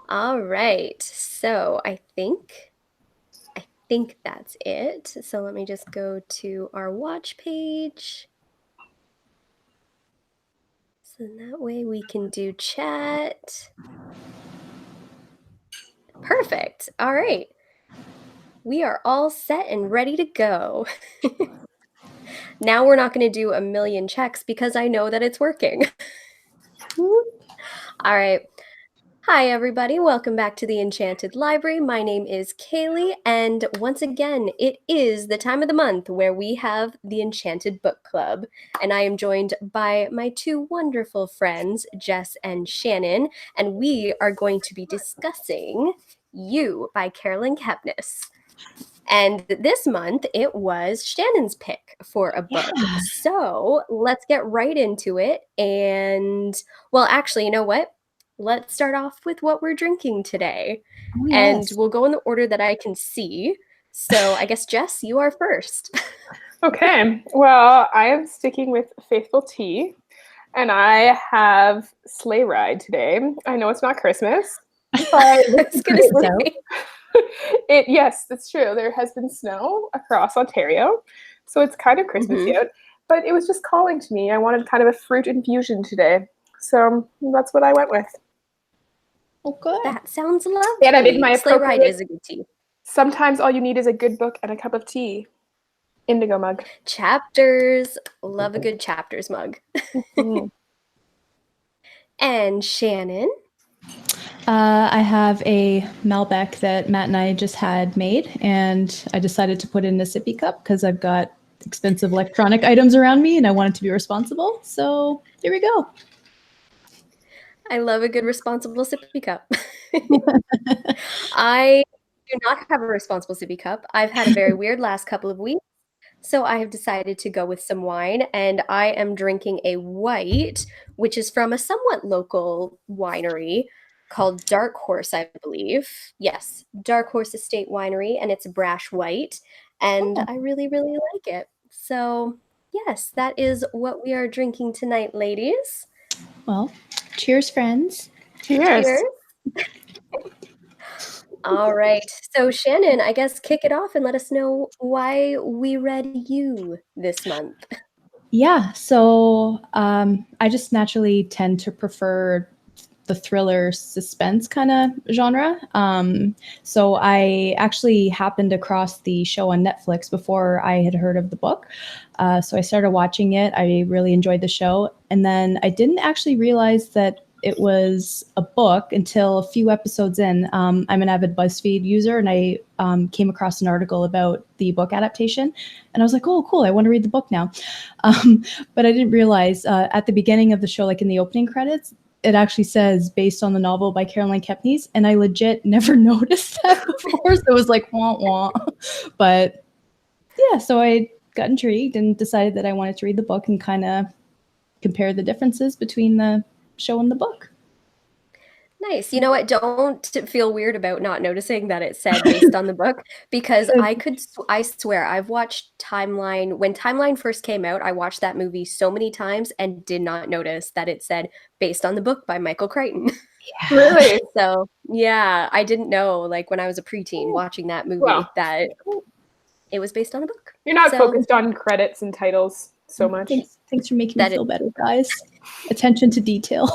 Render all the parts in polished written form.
All right. So I think that's it. So let me just go to our watch page. So that way we can do chat. Perfect. All right. We are all set and ready to go. Now we're not going to do a million checks because I know that it's working. All right. Hi, everybody. Welcome back to the Enchanted Library. My name is Kaylee, and once again, it is the time of the month where we have the Enchanted Book Club. And I am joined by my two wonderful friends, Jess and Shannon, and we are going to be discussing You by Carolyn Kepnes. And this month, it was Shannon's pick for a book. Yeah. So let's get right into it. And, well, actually, you know what? Let's start off with what we're drinking today. Oh, And yes. we'll go in the order that I can see. So I guess, Jess, you are first. Okay, well, I am sticking with Faithful Tea, and I have Sleigh Ride today. I know it's not Christmas, but I was going to it was, So, say. yes, that's true. There has been snow across Ontario, so it's kind of Christmassy Mhm. out, but it was just calling to me. I wanted kind of a fruit infusion today, so that's what I went with. oh, good. That sounds And I did my lovely. Sleigh Ride appropriate, is a good tea. sometimes all you need is a good book and a cup of tea. Indigo mug. Chapters. Love a good chapters mug. Mm. And Shannon. I have a Malbec that Matt and I just had made, and I decided to put it in a sippy cup because I've got expensive electronic items around me and I wanted to be responsible. So, here we go. I love a good responsible sippy cup. I do not have a responsible sippy cup. I've had a very weird last couple of weeks, so I have decided to go with some wine, and I am drinking a white, which is from a somewhat local winery called Dark Horse, I believe. Yes, Dark Horse Estate Winery, and it's a brash white, and Oh, I really, really like it. So, yes, that is what we are drinking tonight, ladies. well, cheers, friends. Cheers. Cheers. All right. So, Shannon, I guess kick it off and let us know why we read you this month. Yeah, so I just naturally tend to prefer the thriller suspense kind of genre. So I actually happened across the show on Netflix before I had heard of the book. So I started watching it. I really enjoyed the show. And then I didn't actually realize that it was a book until a few episodes in. I'm an avid BuzzFeed user, and I came across an article about the book adaptation. And I was like, oh, cool, I want to read the book now. Um, but I didn't realize at the beginning of the show, like in the opening credits, it actually says based on the novel by Caroline Kepnes, and I legit never noticed that before. So it was like wah wah. But yeah, so I got intrigued and decided that I wanted to read the book and kind of compare the differences between the show and the book. Nice. You know what? Don't feel weird about not noticing that it said based on the book because I swear I've watched Timeline. When Timeline first came out, I watched that movie so many times and did not notice that it said based on the book by Michael Crichton. Yeah. Really? So, yeah, I didn't know, like when I was a preteen watching that Well, movie, that it was based on a book. you're not So, focused on credits and titles so much. Thanks for making me that is, feel better, guys. Attention to detail.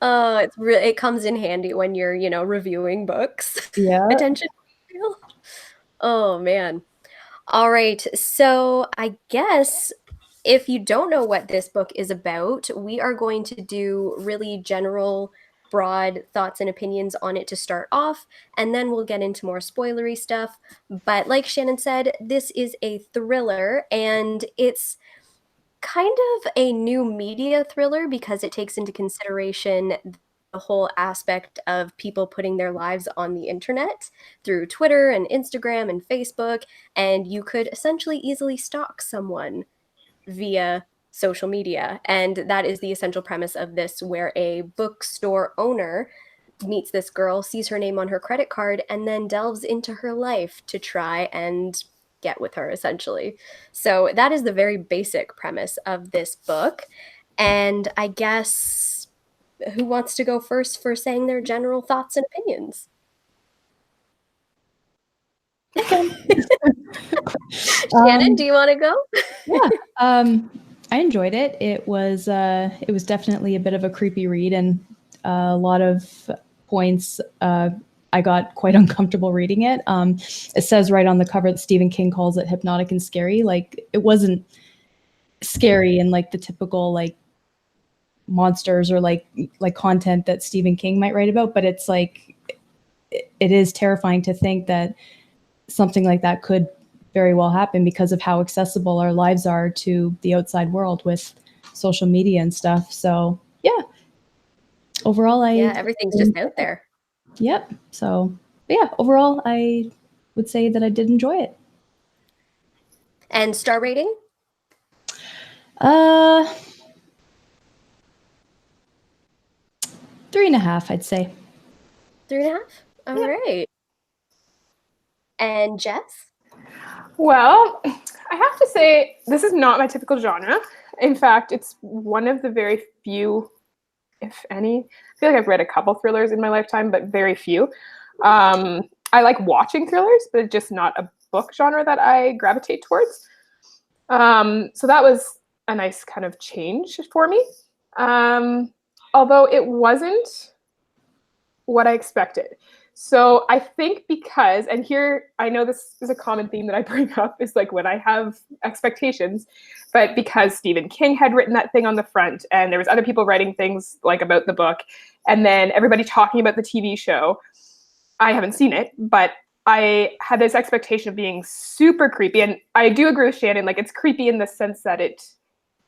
it comes in handy when you're, reviewing books. Yeah. Attention to detail. Oh man. All right. So I guess if you don't know what this book is about, we are going to do really general, broad thoughts and opinions on it to start off, and then we'll get into more spoilery stuff. But like Shannon said, this is a thriller, and it's kind of a new media thriller because it takes into consideration the whole aspect of people putting their lives on the internet through Twitter and Instagram and Facebook, and you could essentially easily stalk someone via social media. And that is the essential premise of this, where a bookstore owner meets this girl, sees her name on her credit card, and then delves into her life to try and get with her, essentially. So that is the very basic premise of this book. And I guess who wants to go first for saying their general thoughts and opinions? Shannon, do you want to go? Yeah, I enjoyed it. It was definitely a bit of a creepy read, and a lot of points I got quite uncomfortable reading it. It says right on the cover that Stephen King calls it hypnotic and scary. Like it wasn't scary in like the typical like monsters or like content that Stephen King might write about, but it's like it is terrifying to think that something like that could very well happen because of how accessible our lives are to the outside world with social media and stuff. So yeah, overall, Yeah, everything's just out there. yep. So yeah, overall, I would say that I did enjoy it. And star rating? Uh, 3.5, I'd say. 3.5? All Yep. right. And Jess? Well, I have to say, this is not my typical genre. In fact, it's one of the very few, if any, I feel like I've read a couple thrillers in my lifetime, but very few. I like watching thrillers, but it's just not a book genre that I gravitate towards. So that was a nice kind of change for me. Although it wasn't what I expected. So I think because, and here I know this is a common theme that I bring up, is like when I have expectations, but because Stephen King had written that thing on the front and there was other people writing things like about the book, and then everybody talking about the TV show, I haven't seen it, but I had this expectation of being super creepy. And I do agree with Shannon, like it's creepy in the sense that it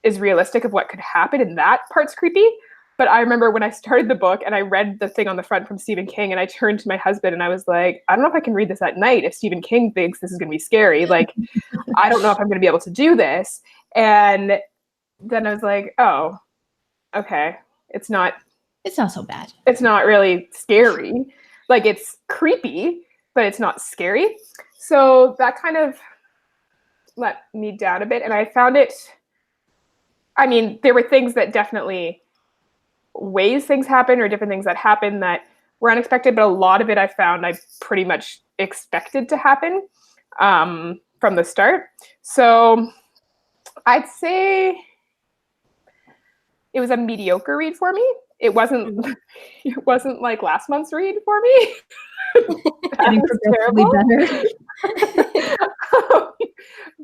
is realistic of what could happen, and that part's creepy. But I remember when I started the book and I read the thing on the front from Stephen King, and I turned to my husband and I was like, I don't know if I can read this at night if Stephen King thinks this is going to be scary. Like, I don't know if I'm going to be able to do this. And then I was like, oh, okay. It's not so bad. It's not really scary. Like, it's creepy, but it's not scary. So that kind of let me down a bit. And I found it, I mean, there were things that definitely ways things happen or different things that happen that were unexpected, but a lot of it I found I pretty much expected to happen from the start. So I'd say it was a mediocre read for me. It wasn't it wasn't like last month's read for me. Getting progressively better.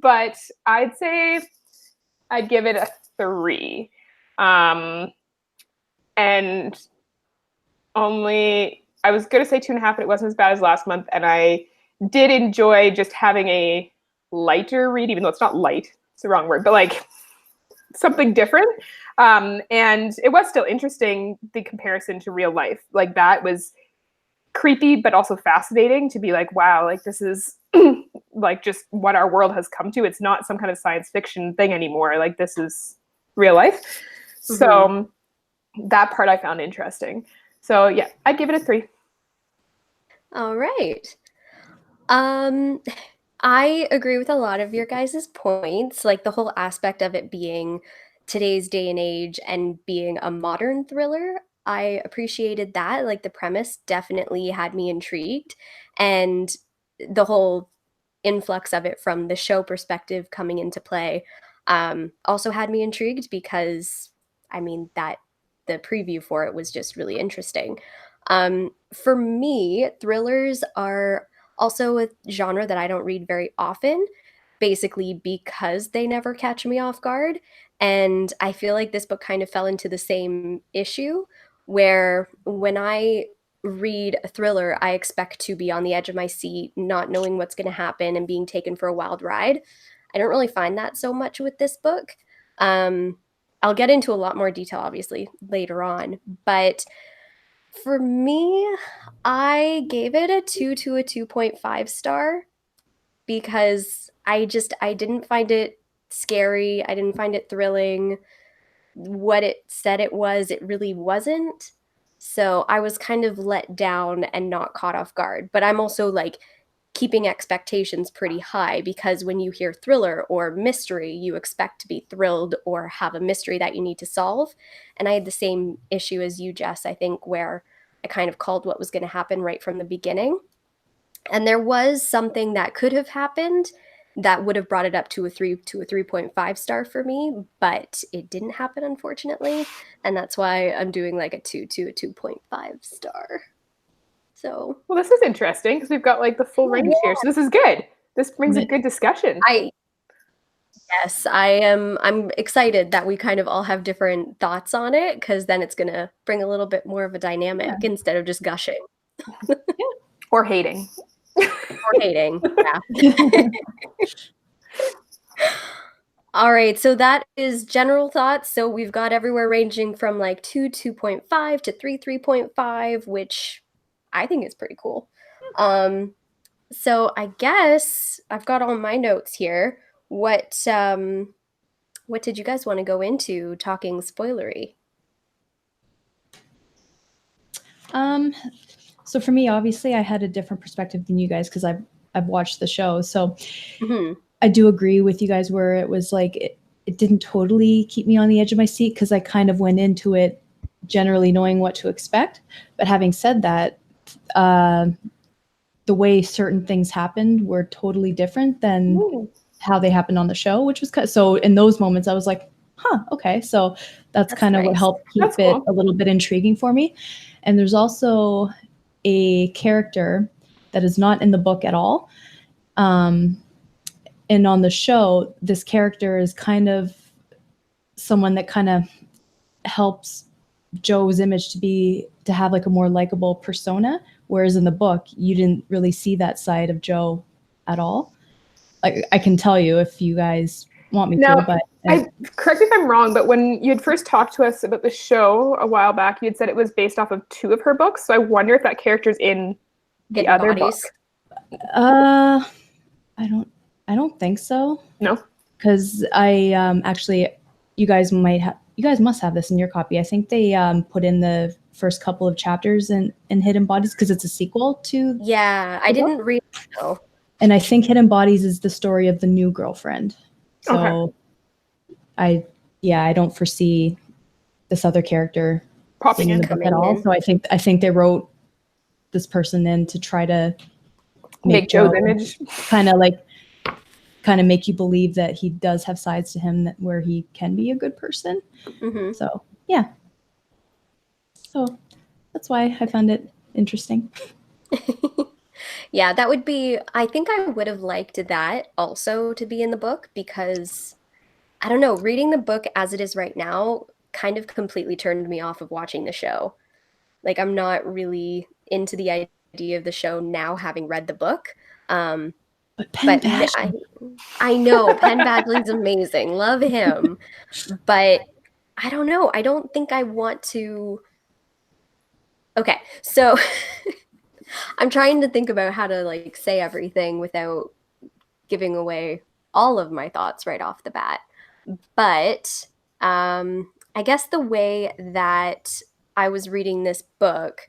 But I'd say I'd give it a 3. And only, I was going to say 2.5, but it wasn't as bad as last month. And I did enjoy just having a lighter read, even though it's not light, it's the wrong word, but like something different. And it was still interesting, the comparison to real life. Like that was creepy, but also fascinating to be like, wow, like this is like just what our world has come to. It's not some kind of science fiction thing anymore. Like this is real life. Mm-hmm. So that part I found interesting. So yeah, I'd give it a 3. All right. I agree with a lot of your guys' points, like the whole aspect of it being today's day and age and being a modern thriller. I appreciated that. Like the premise definitely had me intrigued, and the whole influx of it from the show perspective coming into play also had me intrigued because, I mean, that the preview for it was just really interesting. For me, thrillers are also a genre that I don't read very often, basically because they never catch me off guard. And I feel like this book kind of fell into the same issue where when I read a thriller, I expect to be on the edge of my seat, not knowing what's going to happen and being taken for a wild ride. I don't really find that so much with this book. I'll get into a lot more detail, obviously, later on. But for me, I gave it a 2 to a 2.5 star because I didn't find it scary. I didn't find it thrilling. What it said it was, it really wasn't. So I was kind of let down and not caught off guard. But I'm also like keeping expectations pretty high, because when you hear thriller or mystery, you expect to be thrilled or have a mystery that you need to solve. And I had the same issue as you, Jess, I think, where I kind of called what was going to happen right from the beginning. And there was something that could have happened that would have brought it up to a 3.5 star for me, but it didn't happen, unfortunately. And that's why I'm doing like a 2 to a 2.5 star. So, well, this is interesting because we've got like the full range here. So this is good. This brings a good discussion. Yes, I'm excited that we kind of all have different thoughts on it, because then it's gonna bring a little bit more of a dynamic instead of just gushing. Or hating. Or hating. Yeah. All right, so that is general thoughts. So we've got everywhere ranging from like 2.5 to 3.5, which I think is pretty cool. So I guess I've got all my notes here. What did you guys want to go into talking spoilery? So for me, obviously, I had a different perspective than you guys because I've watched the show. So I do agree with you guys where it was like it didn't totally keep me on the edge of my seat because I kind of went into it generally knowing what to expect. But having said that, the way certain things happened were totally different than how they happened on the show, which was so in those moments I was like, huh, okay. So that's kind of nice. what helped keep it a little bit intriguing for me. And there's also a character that is not in the book at all. And on the show, this character is kind of someone that kind of helps Joe's image to have like a more likable persona. Whereas in the book, you didn't really see that side of Joe at all. Like I can tell you if you guys want me to, but correct me if I'm wrong, but when you had first talked to us about the show a while back, you had said it was based off of 2 of her books. So I wonder if that character's in the other book. I don't think so. No, because I actually, you guys must have this in your copy. I think they put in the first couple of chapters in Hidden Bodies because it's a sequel to. Yeah, I didn't read it though. And I think Hidden Bodies is the story of the new girlfriend. So I don't foresee this other character popping in the book at all. So I think they wrote this person in to try to make Joe's image kind of make you believe that he does have sides to him where he can be a good person. So yeah. So that's why I found it interesting. Yeah, that would be, I think I would have liked that also to be in the book, because I don't know, reading the book as it is right now kind of completely turned me off of watching the show. Like I'm not really into the idea of the show now, having read the book. But Badgley. I know Penn Badgley's amazing. Love him. But I don't know. I don't think I want to. Okay, so I'm trying to think about how to like say everything without giving away all of my thoughts right off the bat. But I guess the way that I was reading this book,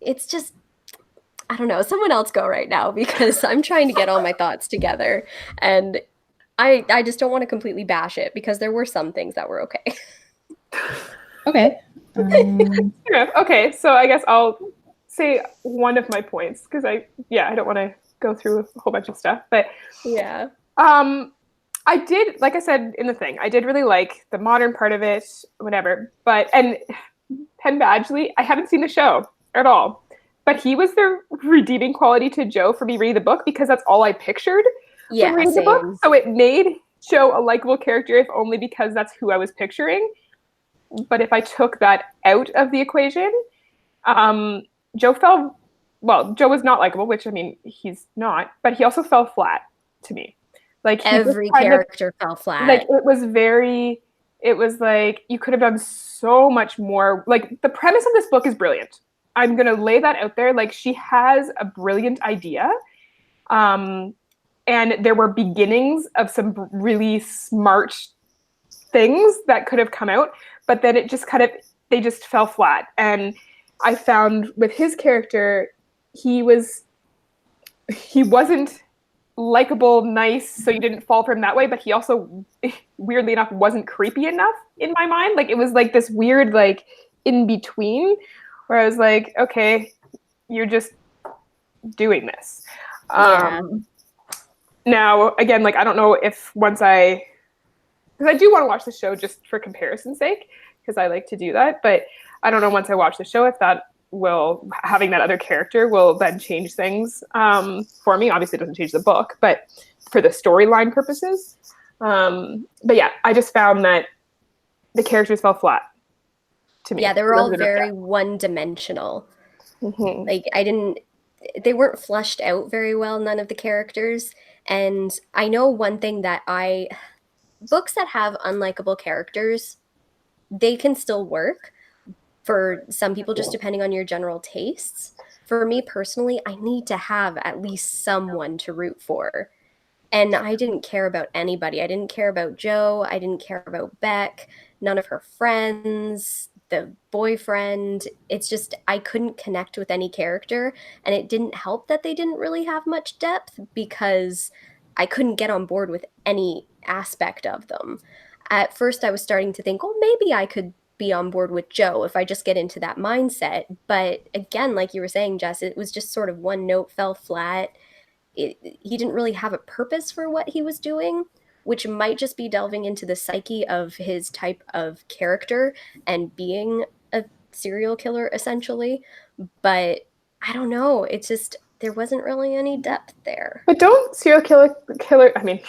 it's just, I don't know, someone else go right now, because I'm trying to get all my thoughts together, and I just don't want to completely bash it, because there were some things that were okay. Okay. Okay, so I guess I'll say one of my points, because I don't want to go through a whole bunch of stuff, but yeah. I did, like I said in the thing, I did really like the modern part of it, whatever. And Penn Badgley, I haven't seen the show at all, but he was the redeeming quality to Joe for me reading the book, because that's all I pictured when reading the book. So it made Joe a likable character, if only because that's who I was picturing. But if I took that out of the equation, Joe was not likable, which I mean, he's not, but he also fell flat to me. Like every character fell flat. Like it was like you could have done so much more. Like the premise of this book is brilliant. I'm gonna lay that out there. Like she has a brilliant idea. And there were beginnings of some really smart things that could have come out, but then it just they just fell flat. And I found with his character, he wasn't likable, nice, so you didn't fall for him that way, but he also, weirdly enough, wasn't creepy enough in my mind. Like, it was like this weird, like, in between where I was like, okay, you're just doing this. Yeah. Now, again, like, I don't know if because I do want to watch the show just for comparison's sake, because I like to do that, but I don't know once I watch the show if having that other character will then change things for me. Obviously, it doesn't change the book, but for the storyline purposes. But yeah, I just found that the characters fell flat to me. Yeah, they were all very one-dimensional. Mm-hmm. Like, they weren't fleshed out very well, none of the characters. And I know one thing that books that have unlikable characters, they can still work for some people, just depending on your general tastes. For me personally, I need to have at least someone to root for. And I didn't care about anybody. I didn't care about Jo. I didn't care about Beck, none of her friends, the boyfriend. It's just, I couldn't connect with any character. And it didn't help that they didn't really have much depth because I couldn't get on board with any aspect of them. At first, I was starting to think, oh, maybe I could be on board with Jo if I just get into that mindset. But again, like you were saying, Jess, it was just sort of one note fell flat. He didn't really have a purpose for what he was doing, which might just be delving into the psyche of his type of character and being a serial killer, essentially. But I don't know. It's just, there wasn't really any depth there. But don't I mean,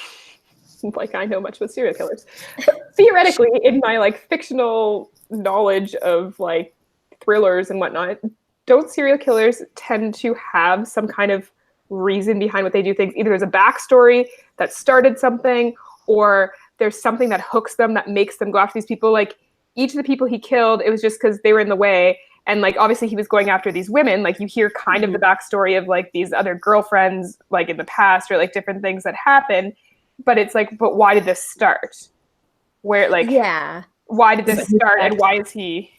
like, I know much about serial killers, but theoretically, in my like fictional knowledge of like thrillers and whatnot, don't serial killers tend to have some kind of reason behind what they do things? Either there's a backstory that started something, or there's something that hooks them that makes them go after these people. Like, each of the people he killed, it was just because they were in the way. And like, obviously he was going after these women. Like, you hear kind of the backstory of like these other girlfriends, like in the past, or like different things that happen. But it's like, but why did this start? Where, like, yeah, why did this start, and why is he?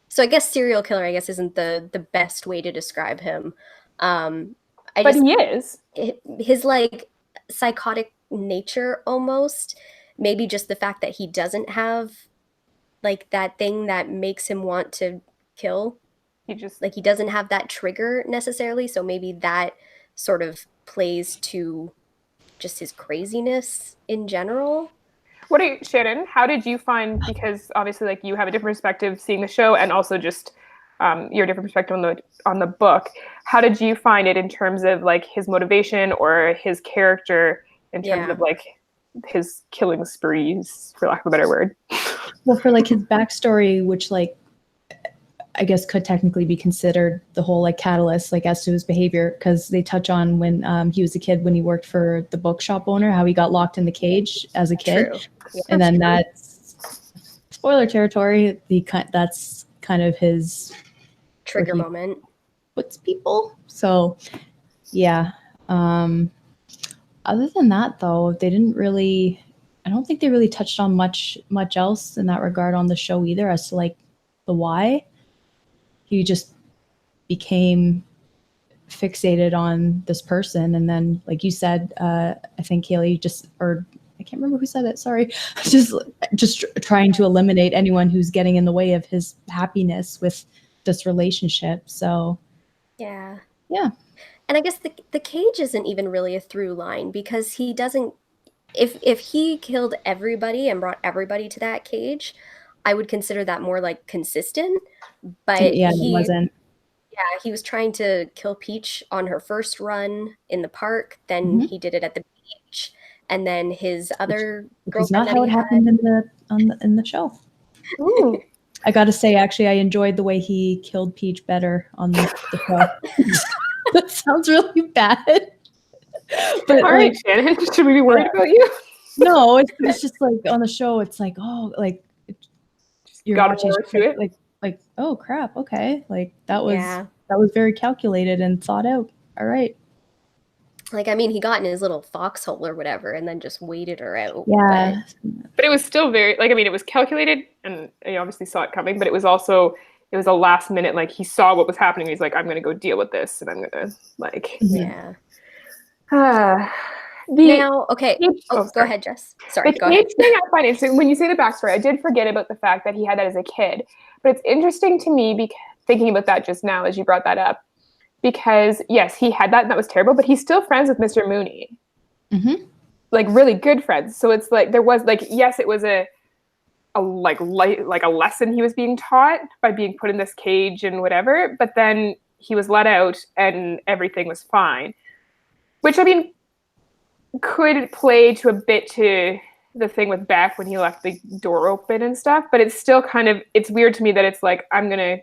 So I guess serial killer, I guess, isn't the best way to describe him. But he is. His like psychotic nature, almost, maybe just the fact that he doesn't have like that thing that makes him want to kill. He just, like, he doesn't have that trigger necessarily, so maybe that sort of plays to just his craziness in general. Shannon, how did you find, because obviously like you have a different perspective seeing the show, and also just your different perspective on the book, how did you find it in terms of like his motivation or his character in terms of like his killing sprees, for lack of a better word? Well, for like his backstory, which like I guess could technically be considered the whole like catalyst, like as to his behavior, because they touch on when he was a kid, when he worked for the bookshop owner, how he got locked in the cage as a kid. True. And then that's spoiler territory. That's kind of his trigger moment. Puts people. So yeah. Other than that, though, they didn't really. I don't think they really touched on much else in that regard on the show either, as to like the why. He just became fixated on this person, and then, like you said, I think Kaylee I can't remember who said it. Sorry, just trying to eliminate anyone who's getting in the way of his happiness with this relationship. So, yeah. And I guess the cage isn't even really a through line, because he doesn't. If he killed everybody and brought everybody to that cage, I would consider that more like consistent. But yeah, it wasn't. Yeah, he was trying to kill Peach on her first run in the park. Then he did it at the beach, and then his other girlfriend. Which is not how it happened in the show. Ooh. I got to say, actually, I enjoyed the way he killed Peach better on the show. That sounds really bad. But all right, Shannon, should we be worried about you? No, it's just like on the show, it's like, oh, like you're watching it. Like, oh crap, okay, like that was very calculated and thought out. All right. Like, I mean, he got in his little foxhole or whatever and then just waited her out. Yeah. But it was still very, like, I mean, it was calculated, and you obviously saw it coming, but it was also it was a last minute, like he saw what was happening. He's like, I'm gonna go deal with this, and I'm gonna like. Yeah. Uh, the Now, okay. cage, Oh, go sorry. ahead, Jess. Sorry, The go ahead. cage thing I find interesting. When you say the backstory, I did forget about the fact that he had that as a kid. But it's interesting to me because thinking about that just now as you brought that up, because yes, he had that and that was terrible, but he's still friends with Mr. Mooney. Mm-hmm. Like really good friends. So it's like there was like, yes, it was a like a lesson he was being taught by being put in this cage and whatever, but then he was let out and everything was fine. Which I mean could play to a bit to the thing with Beck when he left the door open and stuff, but it's still kind of it's weird to me that it's like I'm gonna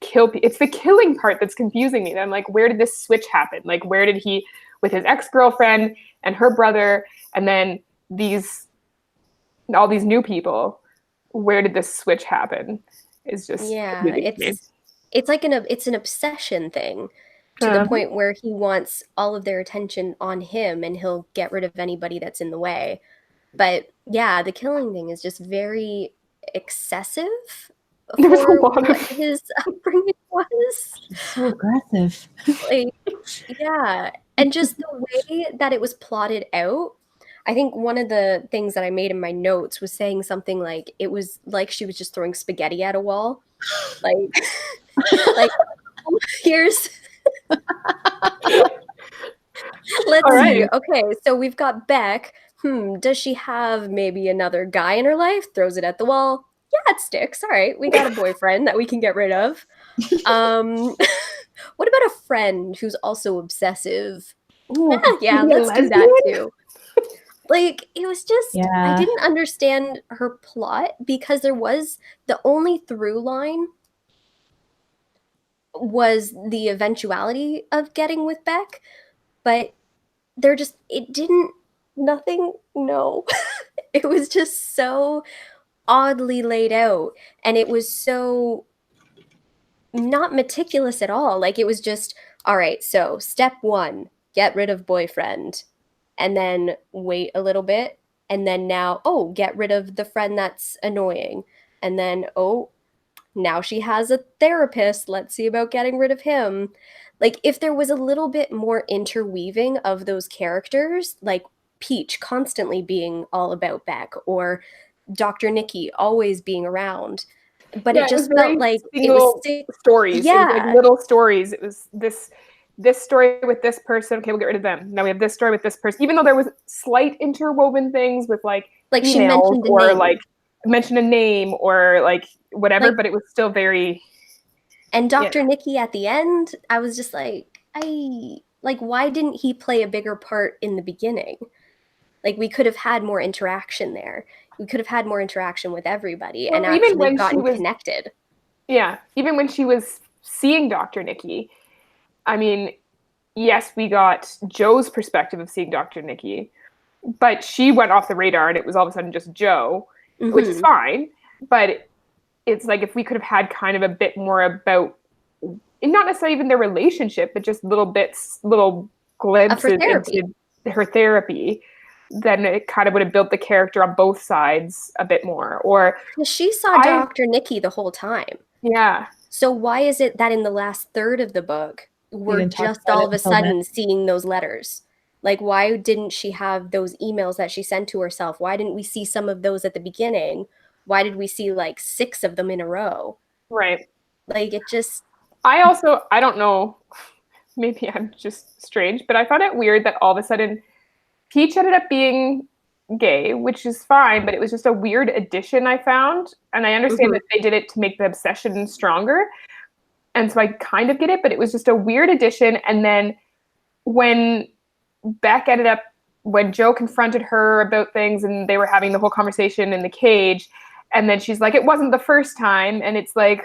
kill. It's the killing part that's confusing me. That I'm like, where did this switch happen? Like, where did he with his ex-girlfriend and her brother, and then all these new people? Where did this switch happen? Is just Yeah, confusing to me. it's like it's an obsession thing to the point where he wants all of their attention on him and he'll get rid of anybody that's in the way. But yeah, the killing thing is just very excessive There was a for lot what of his upbringing was. So aggressive. Like, yeah. And just the way that it was plotted out. I think one of the things that I made in my notes was saying something like it was like she was just throwing spaghetti at a wall. Like, like here's all let's see. right. Okay, so we've got Beck. Does she have maybe another guy in her life? Throws it at the wall. Yeah, it sticks. All right, we got a boyfriend that we can get rid of. Um, what about a friend who's also obsessive? Ooh, Yeah, maybe a let's do that lesbian? too. Like, it was just, I Yeah. didn't understand her plot because there was the only through line was the eventuality of getting with Beck, but it didn't, nothing, no. It was just so oddly laid out and it was so not meticulous at all. Like, it was just, all right, so step one, get rid of boyfriend, and then wait a little bit, and then now, oh, get rid of the friend that's annoying, and then, oh, now she has a therapist. Let's see about getting rid of him. Like, if there was a little bit more interweaving of those characters, like Peach constantly being all about Beck, or Dr. Nikki always being around. But Yeah, it it was just felt very like it was single stories. It was like yeah, little stories. It was this story with this person. Okay, we'll get rid of them. Now we have this story with this person. Even though there was slight interwoven things with like like she emails mentioned a or name. like mention a name or like whatever, Like, but it was still very and yeah. Dr. Nikki at the end, I was just like, why didn't he play a bigger part in the beginning? Like, we could have had more interaction there. We could have had more interaction with everybody and Well, even actually when she gotten was connected. even when she was seeing Dr. Nikki, I mean, yes, we got Joe's perspective of seeing Dr. Nikki, but she went off the radar and it was all of a sudden just Joe, which is fine. But it's like if we could have had kind of a bit more about, and not necessarily even their relationship, but just little bits, little Of her glimpses therapy. into her therapy, then it kind of would have built the character on both sides a bit more. Or She saw I, Dr. Nikki the whole time. yeah, So why is it that in the last third of the book, They we're didn't talk just about all it of a until then. sudden seeing those letters? Like, why didn't she have those emails that she sent to herself? Why didn't we see some of those at the beginning? Why did we see like 6 of them in a row? right. Like, it just, I don't know, maybe I'm just strange, but I found it weird that all of a sudden Peach ended up being gay, which is fine, but it was just a weird addition I found. And I understand that they did it to make the obsession stronger. And so I kind of get it, but it was just a weird addition. And then when Beck ended up, when Joe confronted her about things and they were having the whole conversation in the cage, and then she's like, it wasn't the first time. And it's like,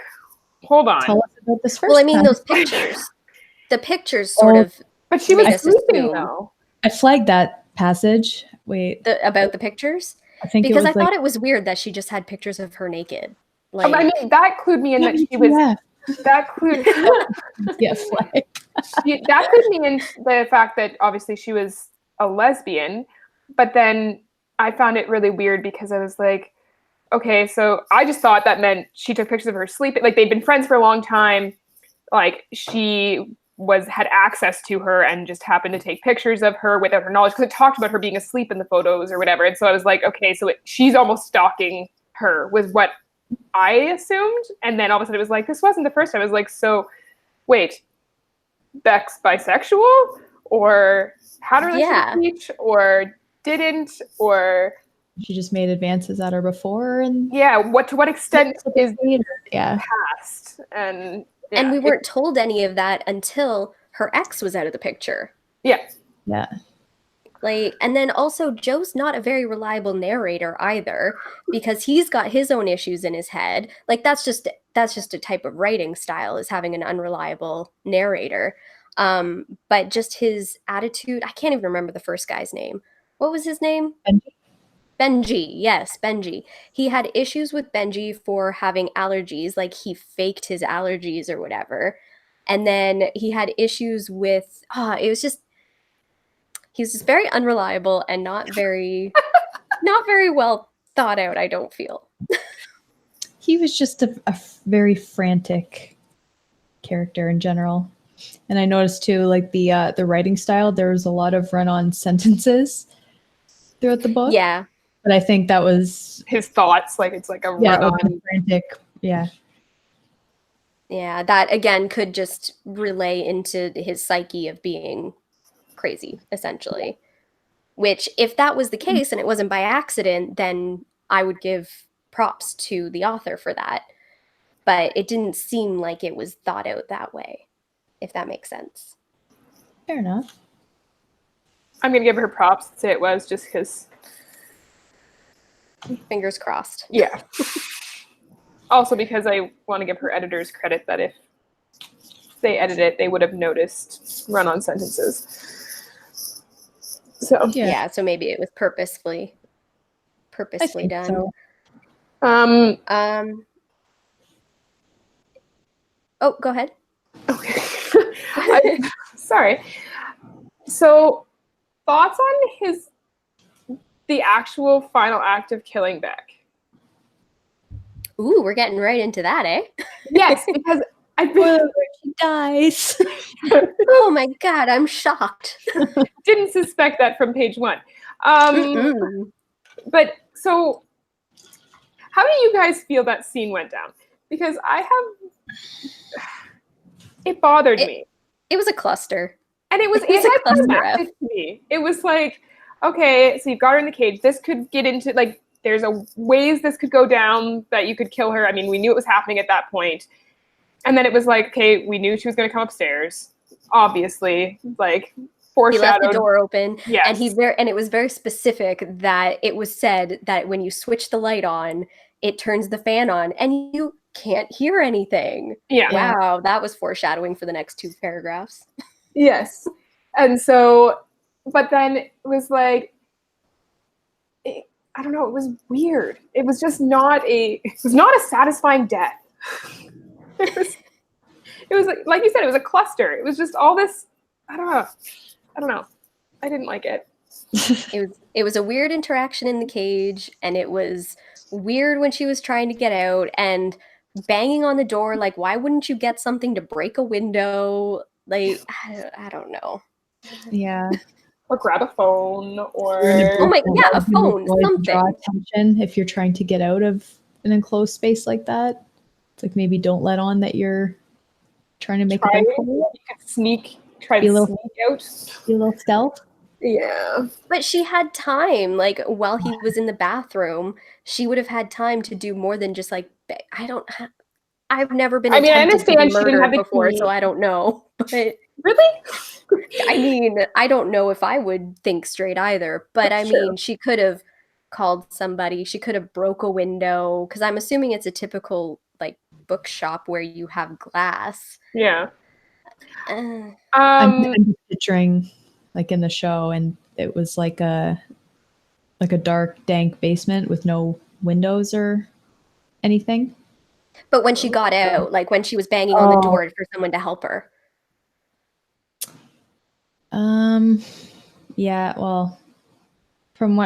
hold on. Tell us about this well, I first mean, time. those pictures, the pictures sort Oh, of But she was made us sleeping assume though. I flagged that passage. Wait, about the pictures I think it because I was like thought it was weird that she just had pictures of her naked. I Like, mean, that clued me in that she was, WTF. that clued, Yeah, flag. that clued me in the fact that obviously she was a lesbian, but then I found it really weird because I was like, okay, so I just thought that meant she took pictures of her sleeping. Like they'd been friends for a long time. Like she had access to her and just happened to take pictures of her without her knowledge, because it talked about her being asleep in the photos or whatever. And so I was like, okay, so she's almost stalking her was what I assumed. And then all of a sudden it was like, this wasn't the first time. I was like, so wait, Beck's bisexual, or had a relationship Yeah. with Peach, or didn't, or She just made advances at her before, and yeah, to what extent is yeah, past? And yeah, And we weren't told any of that until her ex was out of the picture. yeah. yeah. Like, and then also Joe's not a very reliable narrator either, because he's got his own issues in his head. Like that's just a type of writing style, is having an unreliable narrator. But just his attitude, I can't even remember the first guy's name. What was his name? Benji. Yes, Benji. He had issues with Benji for having allergies, like he faked his allergies or whatever. And then he had issues with it was just he's just very unreliable and not very well thought out, I don't feel. He was just a very frantic character in general. And I noticed too, like the writing style, there was a lot of run-on sentences throughout the book. Yeah. But I think that was his thoughts, like it's like a run-on. Frantic. Yeah. Yeah, that again could just relay into his psyche of being crazy, essentially. Which, if that was the case and it wasn't by accident, then I would give props to the author for that. But it didn't seem like it was thought out that way, if that makes sense. Fair enough. I'm gonna give her props and say it was, just because. Fingers crossed. Yeah. Also because I want to give her editors credit that if they edit it, they would have noticed run-on sentences. So yeah, so maybe it was purposefully done. So. Oh, go ahead. Okay. Sorry. So, thoughts on the actual final act of killing Beck? Ooh, we're getting right into that, eh? Yes, because she dies. Oh my god, I'm shocked. Didn't suspect that from page 1. But so, how do you guys feel that scene went down? Because it bothered me. It was a cluster. And it had climactic to me. It was like, okay, so you've got her in the cage. This could get into, like, there's ways this could go down that you could kill her. I mean, we knew it was happening at that point. And then it was like, okay, we knew she was going to come upstairs. Obviously, like, foreshadowed. He left the door open. Yes. And it was very specific that it was said that when you switch the light on, it turns the fan on and you can't hear anything. Yeah. Wow, that was foreshadowing for the next 2 paragraphs. Yes. And so, but then it was like, I don't know, it was weird. It was just not a satisfying death. It was like you said, it was a cluster. It was just all this, I don't know. I didn't like it. It was a weird interaction in the cage, and it was weird when she was trying to get out and banging on the door. Like, why wouldn't you get something to break a window? Like, I don't know. Yeah. Or grab a phone, or a phone, something. Draw attention if you're trying to get out of an enclosed space like that. It's like, maybe don't let on that you're trying to make it out. You could sneak out. Be a little stealth. Yeah. But she had time, like, while he was in the bathroom, she would have had time to do more than just, like, I've never been attempted to be murdered before, so I don't know. But really? I mean, I don't know if I would think straight either. But That's I mean, she could have called somebody. She could have broke a window, because I'm assuming it's a typical, like, bookshop where you have glass. Yeah. I'm picturing, like, in the show, and it was like a dark, dank basement with no windows or anything. But when she got out, like when she was banging on the door for someone to help her. Yeah, well, from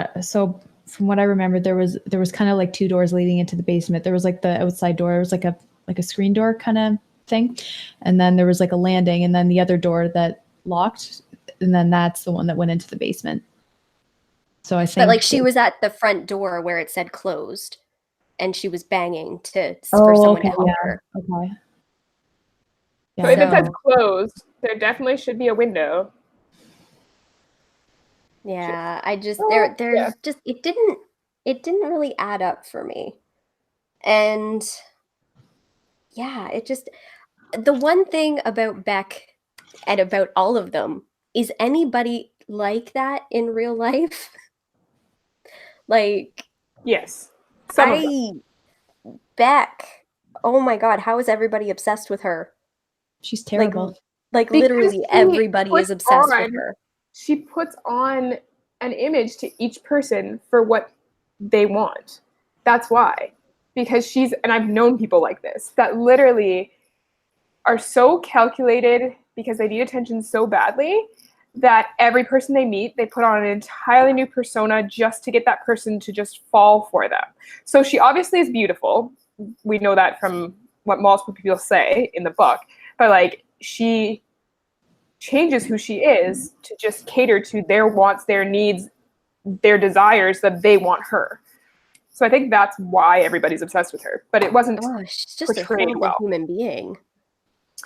from what I remember, there was kind of like two doors leading into the basement. There was like the outside door. It was like a screen door kind of thing, and then there was like a landing, and then the other door that locked, and then that's the one that went into the basement. So I But like think. she was at the front door where it said closed, and she was banging for Oh, someone to okay, help yeah, her. okay, So yeah. if it says So closed, there definitely should be a window. yeah, I just Yeah. there's just it didn't really add up for me. And yeah, it just the one thing about Beck and about all of them is anybody like that in real life? Like Yes. Some of them. I Beck, oh my God, how is everybody obsessed with her? She's Like terrible. like Because literally everybody is obsessed with her. she puts on an image to each person for what they want. That's why. Because and I've known people like this, that literally are so calculated because they need attention so badly that every person they meet, they put on an entirely new persona just to get that person to just fall for them. So she obviously is beautiful. We know that from what multiple people say in the book. But like she changes who she is to just cater to their wants, their needs, their desires that they want her. So I think that's why everybody's obsessed with her. But it wasn't Oh, she's just a portrayed horrible well. human being.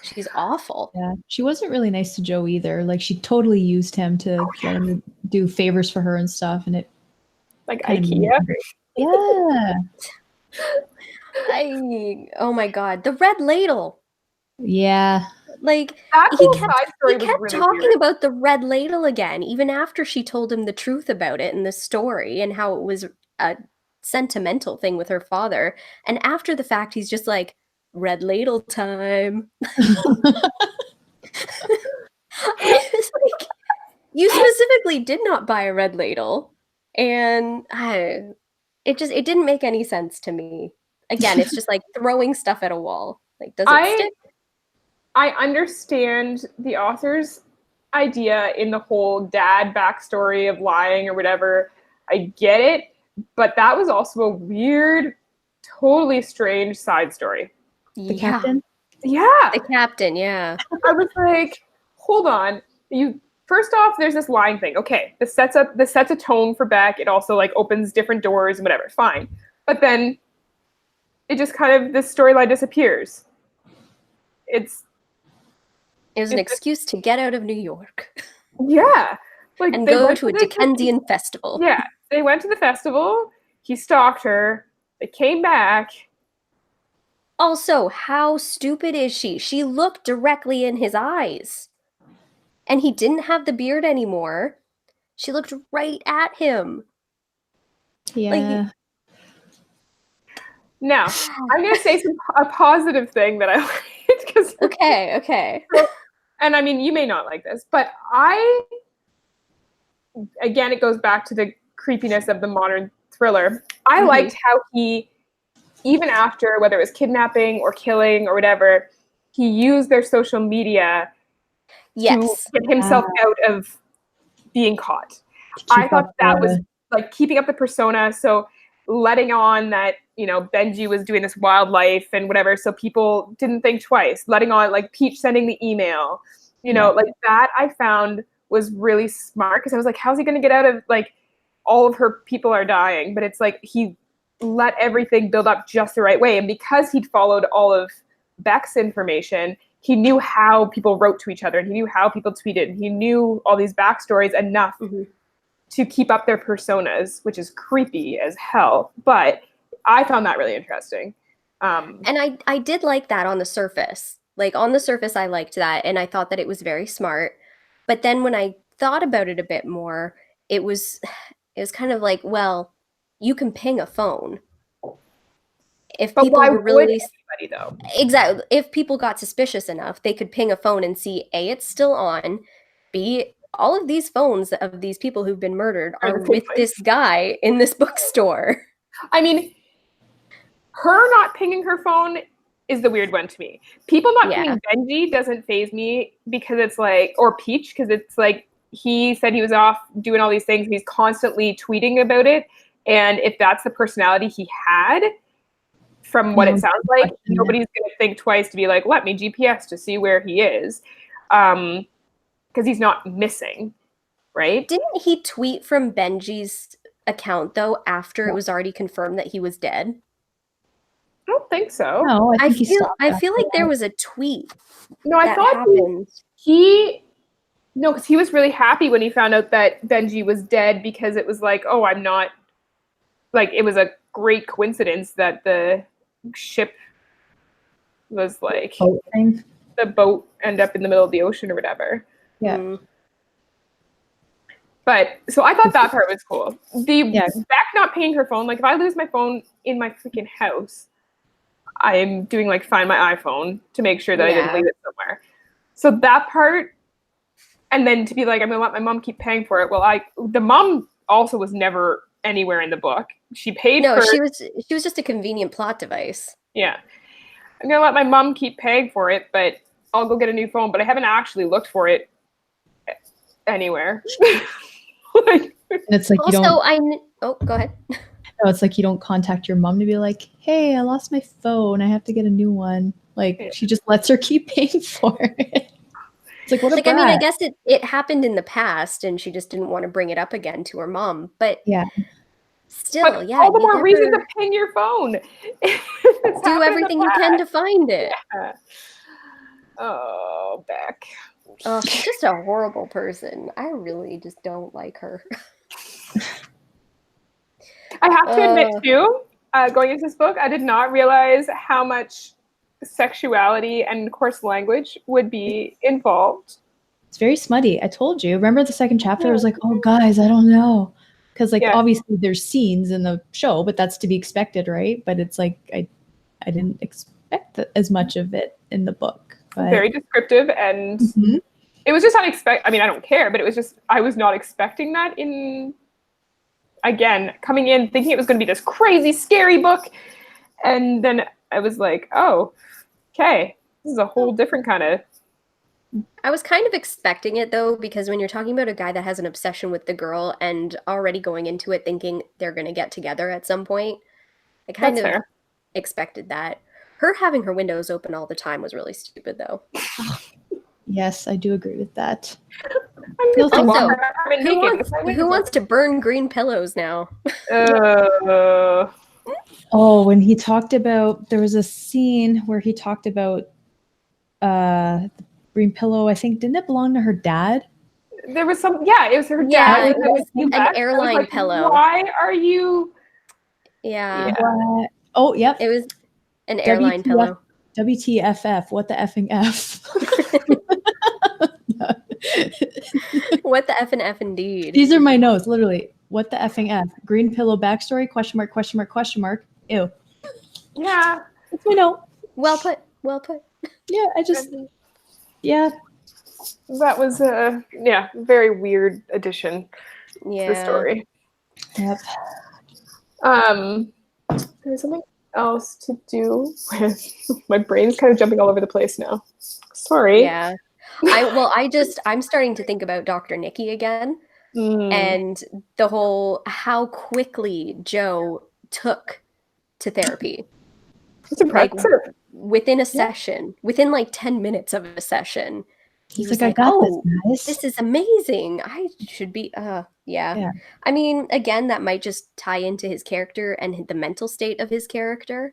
She's awful. Yeah, she wasn't really nice to Joe either. Like she totally used him to let him do favors for her and stuff, and it Like kind of IKEA. yeah, Oh my God, the red ladle. yeah, Like That he whole kept side he story was kept really talking weird. about the red ladle again, even after she told him the truth about it in the story and how it was a sentimental thing with her father. And after the fact, he's just like, red ladle time. I was like, you specifically did not buy a red ladle. And it didn't make any sense to me. Again, it's just like throwing stuff at a wall. Like, does it I stick? I understand the author's idea in the whole dad backstory of lying or whatever. I get it, but that was also a weird, totally strange side story. the Yeah. captain. Yeah. The captain, yeah. I was like, hold on. You first off, there's this lying thing. Okay, this sets a tone for Beck. It also like opens different doors and whatever. Fine. But then it just kind of this storyline disappears. It's It was an it's just, excuse to get out of New York yeah. Like and they go went to a to Dickensian festival. yeah, they went to the festival. He stalked her. They came back. Also, how stupid is she? She looked directly in his eyes. And he didn't have the beard anymore. She looked right at him. Like, Yeah, Now, I'm gonna say a positive thing that I liked because okay. and I mean you may not like this, but again it goes back to the creepiness of the modern thriller. I liked how he, even after whether it was kidnapping or killing or whatever, he used their social media to Yes. get himself out of being caught. to I keep thought up that was the like keeping up the persona. So letting on that, Benji was doing this wild life and whatever. So people didn't think twice. Letting on like Peach sending the email, yeah. like that I found was really smart because I was like, how's he going to get out of like all of her people are dying? But it's like he let everything build up just the right way. And because he'd followed all of Beck's information, he knew how people wrote to each other and he knew how people tweeted. And he knew all these backstories enough to keep up their personas, which is creepy as hell. But I found that really interesting. And I did like that on the surface. Like on the surface, I liked that, and I thought that it was very smart. But then when I thought about it a bit more, it was it was kind of like, well, you can ping a phone. If But people why were would really anybody though? exactly, if people got suspicious enough, they could ping a phone and see A, it's still on, B, all of these phones of these people who've been murdered Or are the same with place. this guy in this bookstore. I mean, her not pinging her phone is the weird one to me. People not Yeah. pinging Benji doesn't faze me because it's like, or Peach, because it's like he said he was off doing all these things and he's constantly tweeting about it. And if that's the personality he had, from what it sounds like, nobody's going to think twice to be like, let me GPS to see where he is. Because he's not missing, right? Didn't he tweet from Benji's account, though, after it was already confirmed that he was dead? I don't think so. No, I think I feel like there was a tweet. No, I thought happened. No, because he was really happy when he found out that Benji was dead, because it was like, oh, I'm not, like, it was a great coincidence that the ship was like, the boat ended up in the middle of the ocean or whatever. Yeah. Mm. But, so I thought that part was cool. Beck not paying her phone, like, if I lose my phone in my freaking house, I'm doing, like, find my iPhone to make sure that I didn't leave it somewhere. So that part, and then to be like, I'm going to let my mom keep paying for it. Well, the mom also was never anywhere in the book. She paid for... No, she was just a convenient plot device. Yeah. I'm going to let my mom keep paying for it, but I'll go get a new phone. But I haven't actually looked for it anywhere. It's like also, oh, go ahead. No, it's like you don't contact your mom to be like, hey, I lost my phone. I have to get a new one. Like, she just lets her keep paying for it. It's like, what a brat. I mean, I guess it happened in the past, and she just didn't want to bring it up again to her mom. But still, but all the more reason to ping your phone. Do everything you can to find it. Yeah. Oh, Beck. Oh, she's just a horrible person. I really just don't like her. I have to admit, too, going into this book, I did not realize how much sexuality and coarse language would be involved. It's very smutty. I told you. Remember the second chapter? I was like, oh, guys, I don't know. Because, like, obviously there's scenes in the show, but that's to be expected, right? But it's like I didn't expect as much of it in the book. But... Very descriptive, and it was just unexpected. I mean, I don't care, but it was just, I was not expecting that again, coming in thinking it was going to be this crazy, scary book. And then I was like, oh, okay, this is a whole different kind of... I was kind of expecting it, though, because when you're talking about a guy that has an obsession with the girl and already going into it thinking they're going to get together at some point, I kind of expected that. Her having her windows open all the time was really stupid, though. Yes, I do agree with that. Also, who wants to burn green pillows now? Oh, when he talked about, there was a scene where he talked about the green pillow. I think, didn't it belong to her dad? There was some, it was her dad. Yeah, it was an airline pillow. Why are you? Yeah. Oh, yep. It was an airline pillow. WTFF, what the effing F? What the F and F indeed. These are my notes, literally. What the effing F? Green pillow backstory, question mark, question mark, question mark. Ew. Yeah. That's my note. Well put. Well put. Yeah, That was a very weird addition to the story. Yep. There's something else to do with my brain's kind of jumping all over the place now. Sorry. Yeah. I'm starting to think about Dr. Nikki again, and the whole how quickly Joe took to therapy. It's impressive. Like, within a session, within like 10 minutes of a session, he's like, I got this, guys. This is amazing. I should be, yeah. I mean, again, that might just tie into his character and the mental state of his character.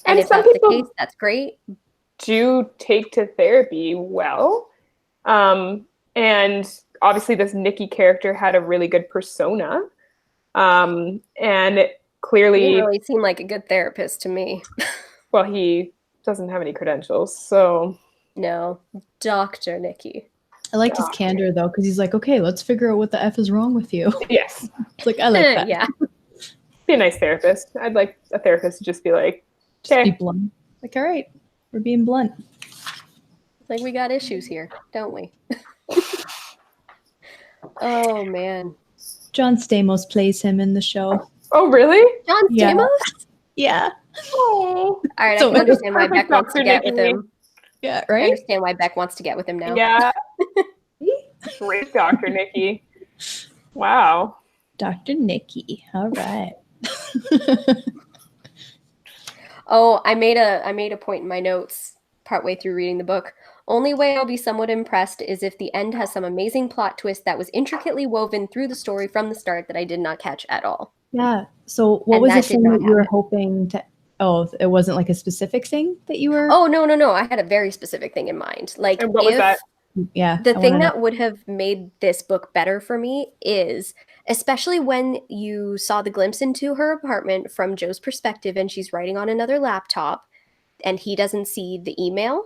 And if that's the case, that's great. Do take to therapy well. And obviously this Nikki character had a really good persona. And clearly... He didn't really seem like a good therapist to me. Well, he doesn't have any credentials, so... No. Dr. Nikki. I liked his candor, though, because he's like, okay, let's figure out what the F is wrong with you. Yes. It's like, I like that. Yeah. Be a nice therapist. I'd like a therapist to just be like, okay. Just be blunt. Like, all right, we're being blunt. Like, we got issues here, don't we? Oh, man. John Stamos plays him in the show. Oh, really? John Stamos? Yeah. Oh. All right, I can understand why Beck wants to get with him. Yeah, right? I understand why Beck wants to get with him now. Yeah. Great Dr. Nikki. Wow. Dr. Nikki. All right. Oh, I made a point in my notes partway through reading the book. Only way I'll be somewhat impressed is if the end has some amazing plot twist that was intricately woven through the story from the start that I did not catch at all. Yeah. So what And was the that did thing not that you were happen. hoping to? Oh, it wasn't like a specific thing that you were. Oh, no, no, no. I had a very specific thing in mind. Like And what was that? if Yeah, the I want thing to know. that would have made this book better for me is especially when you saw the glimpse into her apartment from Joe's perspective and she's writing on another laptop and he doesn't see the email.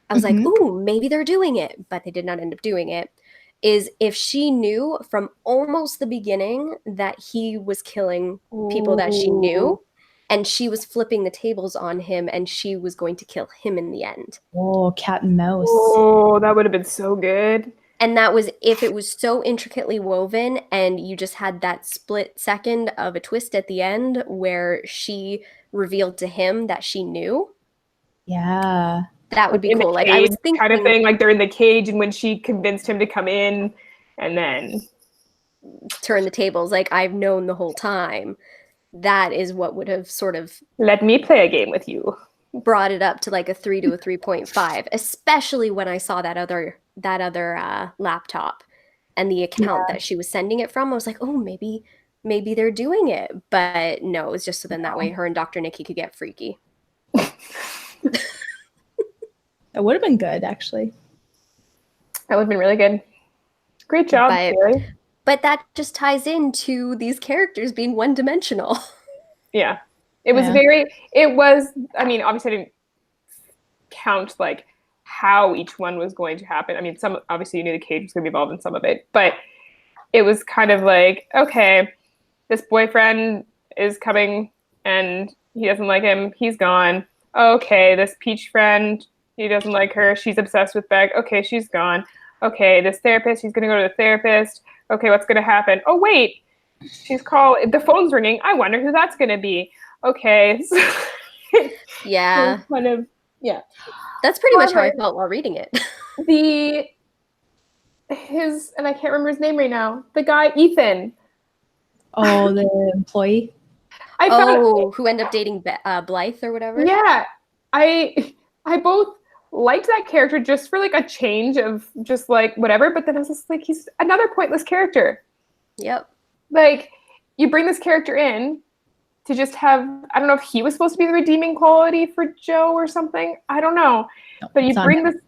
I was like, Hmm. ooh, maybe they're doing it, but they did not end up doing it. Is if she knew from almost the beginning that he was killing people that she Ooh. knew, and she was flipping the tables on him, and she was going to kill him in the end. Oh, cat and mouse. Oh, that would have been so good. And that was if it was so intricately woven, and you just had that split second of a twist at the end where she revealed to him that she knew. Yeah. That would Like be in the cool. Like I cage was kind of thinking thing. Like they're in the cage, and when she convinced him to come in, and then turn the tables like I've known the whole time. That is what would have sort of let me play a game with you. brought it up to like a 3 to a 3.5, especially when I saw that other laptop and the account Yeah. that she was sending it from. I was like, "Oh, maybe they're doing it." But no, it's just so then that way No. her and Dr. Nikki could get freaky. That would have been good, actually. That would have been really good. Great job, But Kaylee. but that just ties into these characters being one-dimensional. Yeah. It was Yeah. I mean, obviously I didn't count like how each one was going to happen. I mean, some obviously you knew the cage was going to be involved in some of it, but it was kind of like, okay, this boyfriend is coming and he doesn't like him. He's gone. Okay, this peach friend, he doesn't like her. She's obsessed with Beck. Okay, she's gone. Okay, this therapist, he's going to go to the therapist. Okay, what's going to happen? Oh, wait, the phone's ringing. I wonder who that's going to be. Okay. Yeah. Kind of, yeah. That's pretty much how I However, felt while reading it. the and I can't remember his name right now. The guy Ethan. Oh, the employee. I found Oh, who ended up dating Blythe or whatever? yeah. I both liked that character just for like a change of just like whatever, but then I was just like he's another pointless character. Yep. Like you bring this character in to just have I don't know if he was supposed to be the redeeming quality for Joe or something. I don't know. No, But it's on him.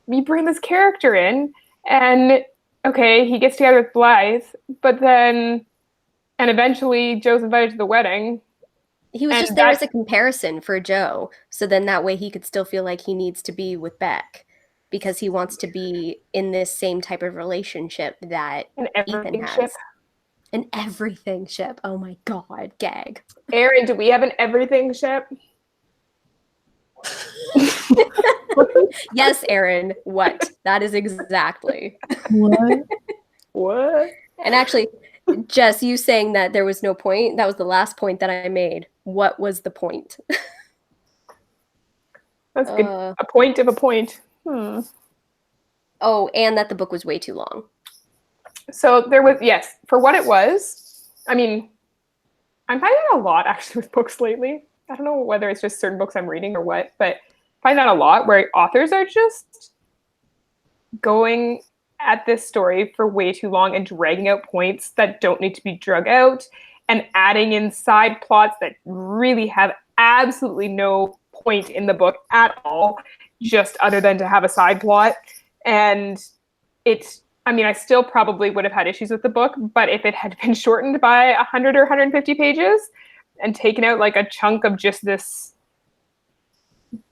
you bring this character in and okay, he gets together with Blythe, but then and eventually Joe's invited to the wedding. He was And just there that as a comparison for Joe, so then that way he could still feel like he needs to be with Beck because he wants to be in this same type of relationship that an Ethan everything ship. has. An everything ship. Oh my god, gag. Aaron, do we have an everything ship? Yes, Aaron, what? That is exactly. What? What? And actually, Jess, you saying that there was no point, that was the last point that I made. What was the point? That's good. A point of a point. Oh, and that the book was way too long. So there was, yes, for what it was. I mean, I'm finding a lot actually with books lately. I don't know whether it's just certain books I'm reading or what, but I find that a lot where authors are just going at this story for way too long and dragging out points that don't need to be drug out and adding in side plots that really have absolutely no point in the book at all, just other than to have a side plot. And I mean, I still probably would have had issues with the book, but if it had been shortened by 100 or 150 pages and taken out like a chunk of just this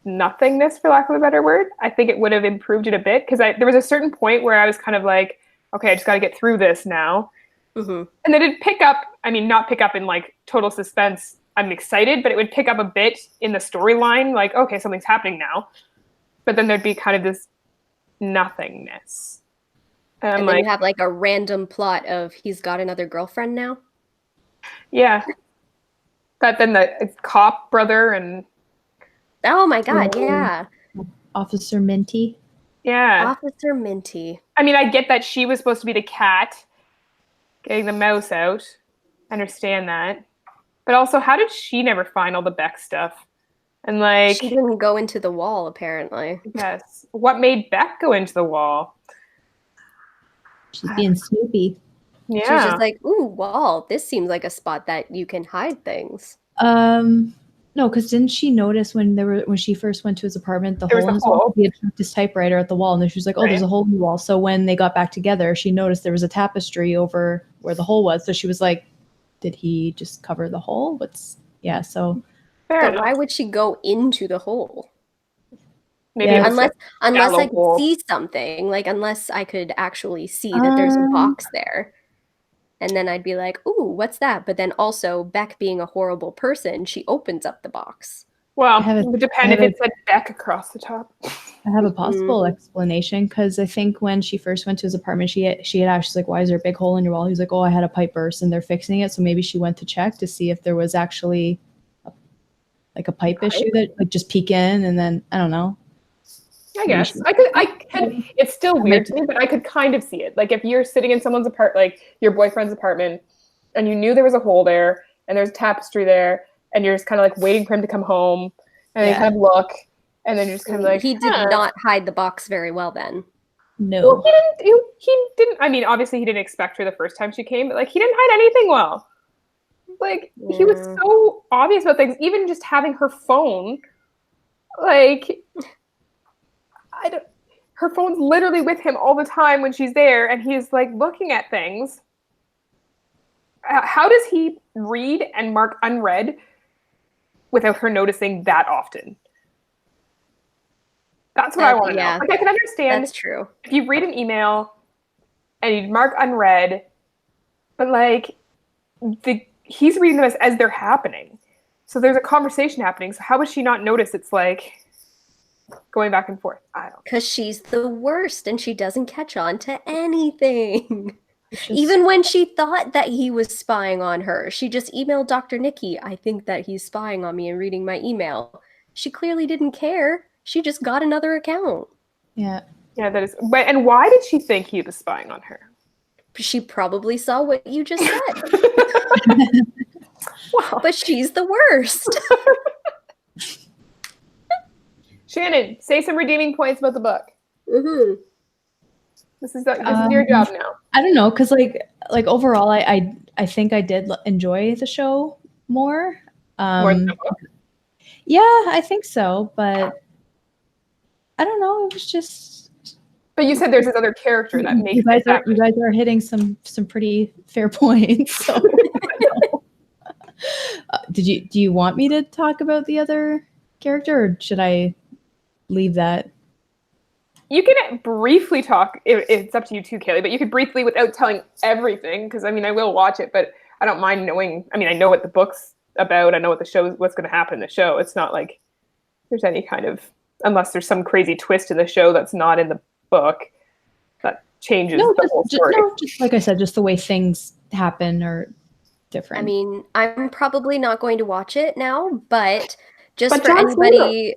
nothingness, for lack of a better word, I think it would have improved it a bit because there was a certain point where I was kind of like, okay, I just got to get through this now. Mm-hmm. And then it'd pick up, I mean, not pick up in like total suspense. I'm excited, but it would pick up a bit in the storyline, like, okay, something's happening now. But then there'd be kind of this nothingness. And then you have like a random plot of he's got another girlfriend now. Yeah. But then the cop brother and oh my god, yeah. Officer Minty. Yeah. Officer Minty. I mean, I get that she was supposed to be the cat getting the mouse out. I understand that. But also, how did she never find all the Beck stuff? And like, She didn't go into the wall, apparently. yes, what made Beck go into the wall? She's being snoopy. Yeah. She was just like, ooh, wall, this seems like a spot that you can hide things. No, because didn't she notice when she first went to his apartment, the There was hole in a his wall? hole. He had chucked his typewriter at the wall, and then she was like, "Oh, there's Right. a hole in the wall." So when they got back together, she noticed there was a tapestry over where the hole was. So she was like, "Did he just cover the hole?" So Fair But enough. why would she go into the hole? Maybe Yeah. it was Unless I shallow could hole. see something, like unless I could actually see that there's a box there. And then I'd be like, ooh, what's that? But then also, Beck being a horrible person, she opens up the box. Well, I it would depend if it said Beck across the top. have a possible explanation, because I think when she first went to his apartment, she had asked, she's like, "Why is there a big hole in your wall?" He's like, "Oh, I had a pipe burst and they're fixing it." So maybe she went to check to see if there was actually a pipe issue, that like just peek in, and then I don't know. I guess I could. It's still weird to me, but I could kind of see it. Like if you're sitting in someone's like your boyfriend's apartment, and you knew there was a hole there, and there's tapestry there, and you're just kind of like waiting for him to come home, and you kind of look, and then you're just kind of like, he did not hide the box very well then. No, well, he didn't. He didn't. I mean, obviously, he didn't expect her the first time she came, but like he didn't hide anything well. Like he was so obvious about things, even just having her phone, like. Her phone's literally with him all the time when she's there, and he's like looking at things. How does he read and mark unread without her noticing that often? That's what I want to know. Like I can understand that's true. if you read an email and you mark unread, but like he's reading them as they're happening. So there's a conversation happening. So how would she not notice it's like going back and forth? I don't know. Because she's the worst and she doesn't catch on to anything. Even when she thought that he was spying on her, she just emailed Dr. Nikki, "I think that he's spying on me and reading my email." She clearly didn't care. She just got another account. Yeah. Yeah, that is. And why did she think he was spying on her? She probably saw what you just said. Wow. But she's the worst. Shannon, say some redeeming points about the book. Mm-hmm. This is your job now. I don't know, because like overall, I think I did enjoy the show more. More than the book? Yeah, I think so, but I don't know. It was just. But you said there's this other character that makes you guys are hitting some pretty fair points. So. Do you want me to talk about the other character, or should I leave that? You can briefly talk. It's up to you too, Kaylee. But you could briefly, without telling everything, because I mean, I will watch it, but I don't mind knowing. I mean, I know what the book's about. I know what's going to happen in the show. It's not like there's any kind of, unless there's some crazy twist in the show that's not in the book that changes the whole story. Just like I said, just the way things happen are different. I mean, I'm probably not going to watch it now, but for anybody.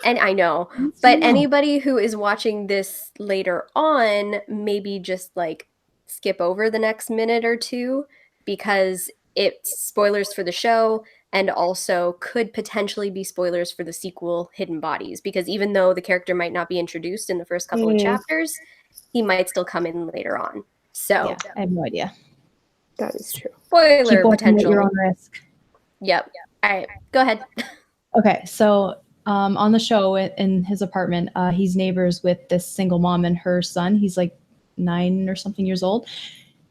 And I know, but anybody who is watching this later on, maybe just like skip over the next minute or two, because it's spoilers for the show and also could potentially be spoilers for the sequel, Hidden Bodies, because even though the character might not be introduced in the first couple of chapters, he might still come in later on. So yeah, I have no idea. That is true. Spoiler potential. Your own risk. Yep. All right, go ahead. Okay, so on the show in his apartment, he's neighbors with this single mom and her son. He's like 9 or something years old,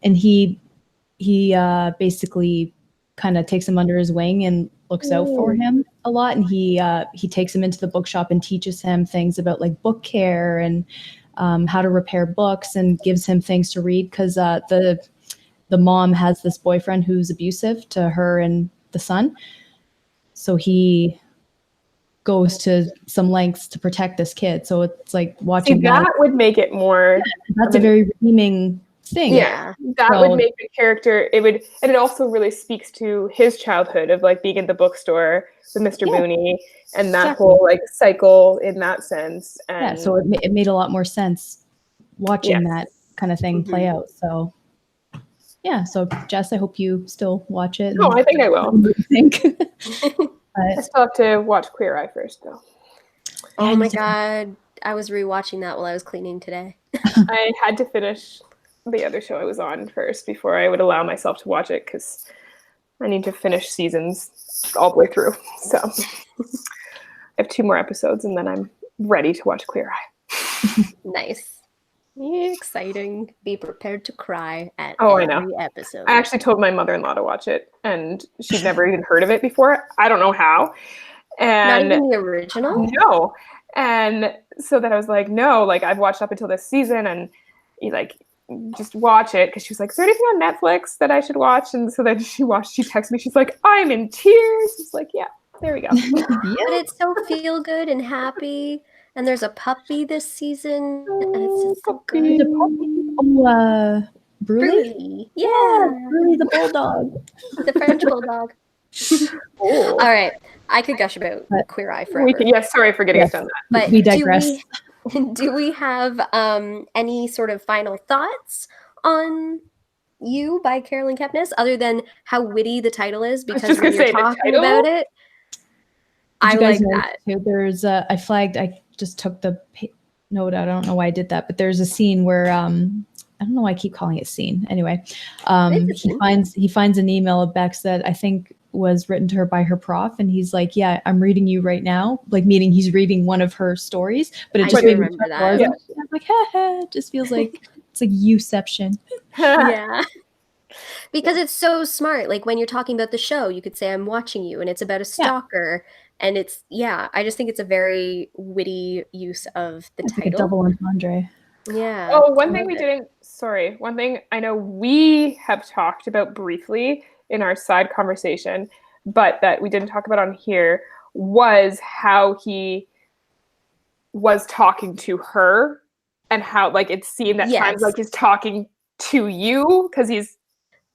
and he basically kind of takes him under his wing and looks out for him a lot. And he takes him into the bookshop and teaches him things about like book care and how to repair books, and gives him things to read, because the mom has this boyfriend who's abusive to her and the son. So he goes to some lengths to protect this kid. So it's like watching that would make it more. Yeah, that's a very redeeming thing. Yeah, that would make the character. And it also really speaks to his childhood of like being in the bookstore with Mr. Booney and that whole like cycle in that sense. And so it made a lot more sense watching that kind of thing play out. So yeah, so Jess, I hope you still watch it. No, I think I will. What do you think? I still have to watch Queer Eye first, though. Oh my god, I was rewatching that while I was cleaning today. I had to finish the other show I was on first before I would allow myself to watch it because I need to finish seasons all the way through. So I have 2 more episodes and then I'm ready to watch Queer Eye. Nice. Exciting. Be prepared to cry at every episode. I actually told my mother-in-law to watch it and she'd never even heard of it before. I don't know how. And not even the original? No. And so then I was like, no, like I've watched up until this season and you like just watch it, because she was like, is there anything on Netflix that I should watch? And so then she texted me, she's like, I'm in tears. It's like, yeah, there we go. Yeah. But it's so feel good and happy. And there's a puppy this season. And it's just so good. Oh, Bruley? Yeah. Bruley the bulldog. The French bulldog. All right. I could gush about Queer Eye forever. Sorry for getting us on that. But we digress. Do we have any sort of final thoughts on You by Carolyn Kepnes, other than how witty the title is? Because when you're talking about it, I like that. There's I just took the note out. I don't know why I did that, but there's a scene where I don't know why I keep calling it scene. Anyway, he finds an email of Beck's that I think was written to her by her prof, and he's like, yeah, I'm reading you right now, like meaning he's reading one of her stories, but it just made me remember that. Yeah. I'm like, it just feels like it's like youception. Yeah. Because it's so smart. Like when you're talking about the show, you could say I'm watching you, and it's about a stalker. And it's, I just think it's a very witty use of the title. Like a double entendre. Yeah. Oh, one thing I know we have talked about briefly in our side conversation, but that we didn't talk about on here, was how he was talking to her and how like it seemed at times like he's talking to you because he's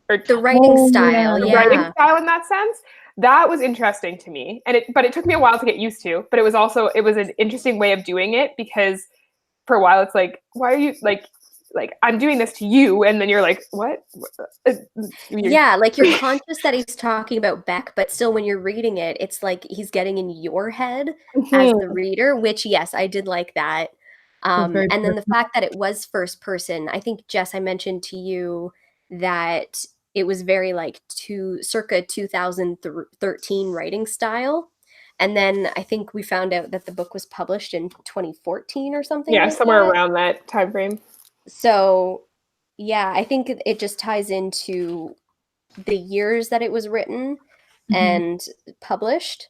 the writing style. The writing style in that sense. That was interesting to me. But it took me a while to get used to, but it was an interesting way of doing it, because for a while it's like, why are you like I'm doing this to you, and then you're like, what? Yeah, like you're conscious that he's talking about Beck, but still when you're reading it, it's like he's getting in your head as the reader, which yes, I did like that. And then the fact that it was first person, I think, Jess, I mentioned to you that it was very like circa 2013 writing style. And then I think we found out that the book was published in 2014 or something. Yeah, somewhere around that time frame. So, yeah, I think it just ties into the years that it was written and published.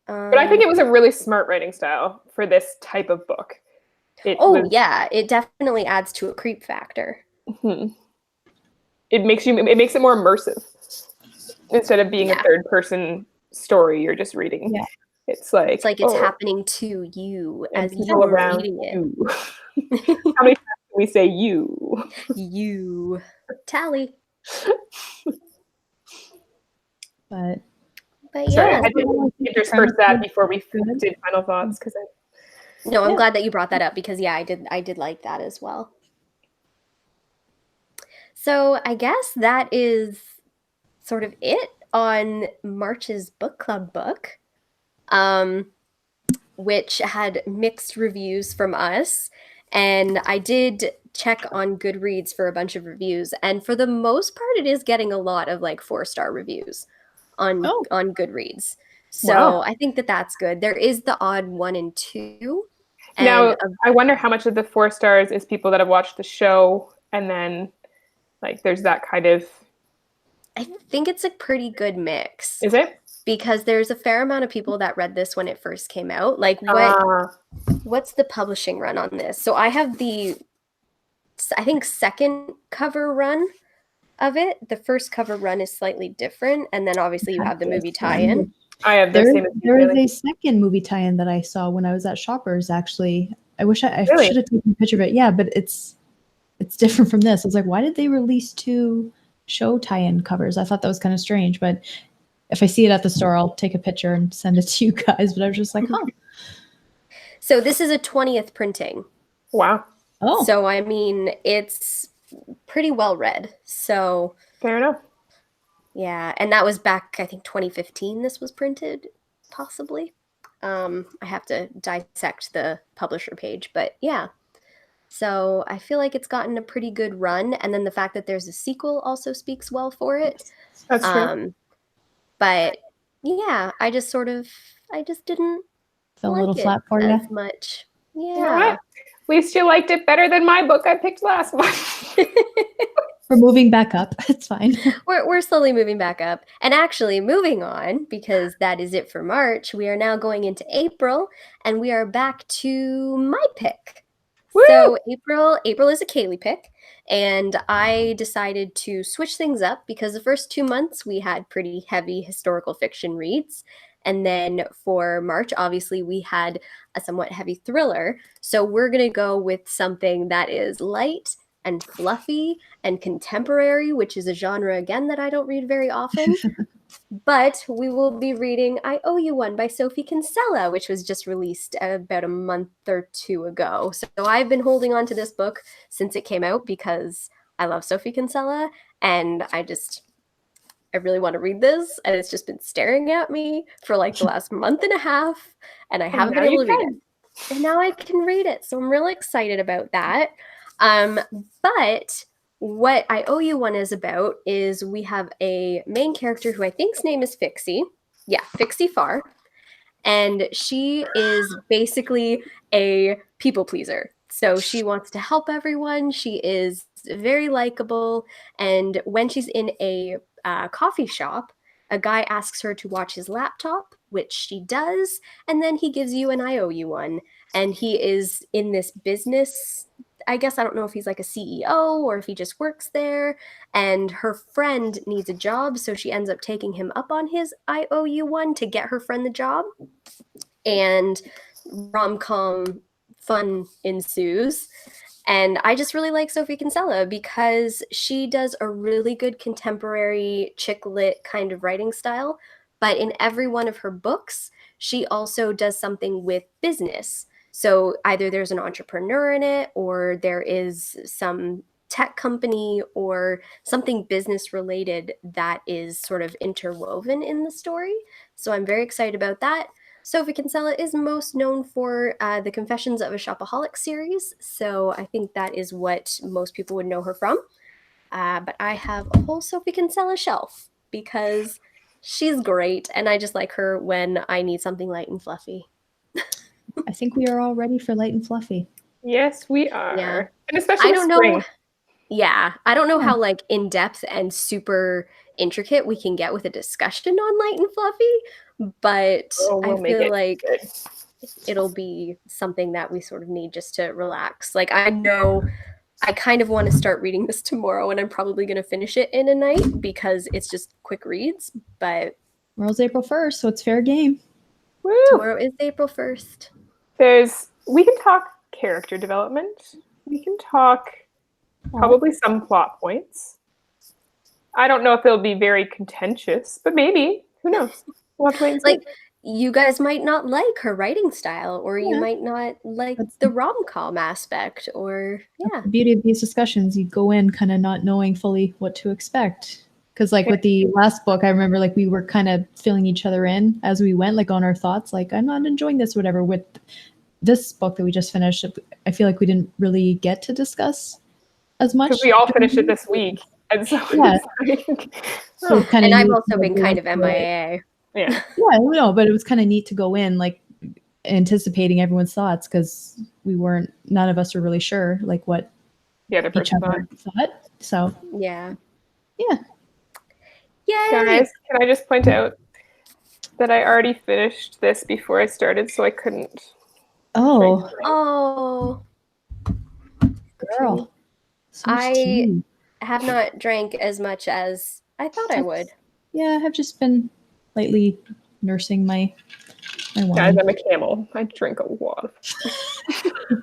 But I think it was a really smart writing style for this type of book. It definitely adds to a creep factor. Mm-hmm. It makes it more immersive. Instead of being a third person story you're just reading. Yeah. It's like it's happening to you as you're reading it. How many times can we say you? You. Tally. But yeah. Sorry, I had to intersperse that before we did final thoughts, because No, I'm glad that you brought that up, because I did like that as well. So I guess that is sort of it on March's book club book, which had mixed reviews from us. And I did check on Goodreads for a bunch of reviews, and for the most part, it is getting a lot of like 4-star reviews on Goodreads. So I think that's good. There is the odd 1 and 2. Now, I wonder how much of the 4 stars is people that have watched the show, and then like there's that kind of. I think it's a pretty good mix. Is it? Because there's a fair amount of people that read this when it first came out. Like what's the publishing run on this? So I have I think second cover run of it. The first cover run is slightly different, and then obviously you have the movie tie-in. I have the same. There is a second movie tie-in that I saw when I was at Shoppers. Actually, I wish I should have taken a picture of it. Yeah, but it's different from this. I was like, why did they release 2 show tie-in covers? I thought that was kind of strange, but if I see it at the store, I'll take a picture and send it to you guys. But I was just like, So this is a 20th printing. Wow. Oh. So I mean, it's pretty well read. So Fair enough. Yeah, and that was back, I think, 2015 this was printed, possibly. I have to dissect the publisher page, but yeah. So I feel like it's gotten a pretty good run, and then the fact that there's a sequel also speaks well for it. That's true. But yeah, I just didn't Fell a little like it flat for as you. much. You know what? Yeah. At least you liked it better than my book I picked last month. We're moving back up. It's fine. We're slowly moving back up. And actually moving on, because that is it for March, we are now going into April, and we are back to my pick. Woo! So April is a Kaylee pick, and I decided to switch things up because the first 2 months we had pretty heavy historical fiction reads. And then for March, obviously, we had a somewhat heavy thriller. So we're going to go with something that is light and fluffy and contemporary, which is a genre, again, that I don't read very often. But we will be reading I Owe You One by Sophie Kinsella, which was just released about a month or two ago. So I've been holding on to this book since it came out because I love Sophie Kinsella, and I really want to read this, and it's just been staring at me for like the last month and a half, and I haven't now been able you to read it. can. And now I can read it, so I'm really excited about that. Um, but what I Owe You One is about is we have a main character who I think's name is Fixie. Yeah, Fixie Farr. And she is basically a people pleaser. So she wants to help everyone. She is very likable. And when she's in a coffee shop, a guy asks her to watch his laptop, which she does. And then he gives you an I Owe You One. And he is in this business. I guess I don't know if he's like a CEO or if he just works there. And her friend needs a job. So she ends up taking him up on his I Owe You One to get her friend the job. And rom-com fun ensues. And I just really like Sophie Kinsella because she does a really good contemporary chick lit kind of writing style. But in every one of her books, she also does something with business. So either there's an entrepreneur in it, or there is some tech company or something business related that is sort of interwoven in the story. So I'm very excited about that. Sophie Kinsella is most known for the Confessions of a Shopaholic series, so I think that is what most people would know her from. But I have a whole Sophie Kinsella shelf because she's great, and I just like her when I need something light and fluffy. I think we are all ready for light and fluffy. Yes, we are. Yeah. And especially I this don't spring. know. Yeah, I don't know Yeah. how like in depth and super intricate we can get with a discussion on light and fluffy, but Oh, we'll I make feel it like good. it'll be something that we sort of need just to relax. Like I know I kind of want to start reading this tomorrow, and I'm probably going to finish it in a night because it's just quick reads, but Tomorrow's April 1st, so it's fair game. Woo! tomorrow is April 1st. We can talk character development. We can talk probably some plot points. I don't know if they'll be very contentious, but maybe. Who knows? We'll have to wait and see. Like you guys might not like her writing style, or you Yeah. might not like That's the rom-com aspect, or yeah. The beauty of these discussions, you go in kind of not knowing fully what to expect. Because like with the last book, I remember like we were kind of filling each other in as we went, like on our thoughts, like I'm not enjoying this, whatever. With this book that we just finished, I feel like we didn't really get to discuss as much. Because we all finished it this week. And so Yeah. it's like, So it's kind of And I've neat also to been go kind of into it. MIA. yeah. Yeah, no, but it was kind of neat to go in like anticipating everyone's thoughts because none of us were really sure like what The other each person other thought. So Yeah. yeah. Yay! Guys, can I just point out that I already finished this before I started, so I couldn't. Oh, Oh, girl. So much I tea. have not drank as much as I thought I would. Yeah, I've just been lately nursing my Guys, wine. I'm a camel. I drink a lot. Is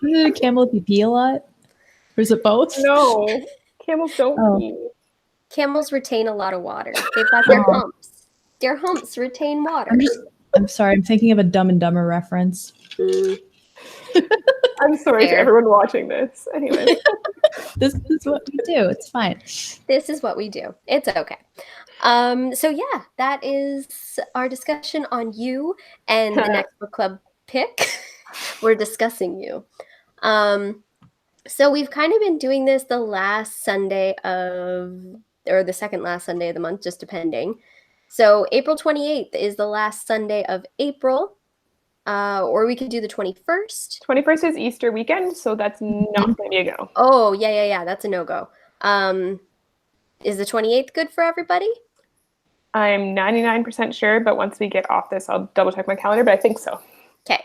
it a camel if you pee a lot? Or is it both? No, camels don't Oh. pee. Camels retain a lot of water. They've got their Oh. humps. Their humps retain water. I'm sorry, I'm thinking of a Dumb and Dumber reference. I'm sorry to Fair. everyone watching this. Anyway, This is what we do. It's fine. This is what we do. It's okay. So yeah, that is our discussion on you and the next book club pick. We're discussing you. So we've kind of been doing this the last Sunday or the second last Sunday of the month, just depending. So April 28th is the last Sunday of April, or we could do the 21st. 21st is Easter weekend, so that's not going to be a go. Oh, yeah, that's a no-go. Is the 28th good for everybody? I'm 99% sure, but once we get off this, I'll double check my calendar, but I think so. Okay.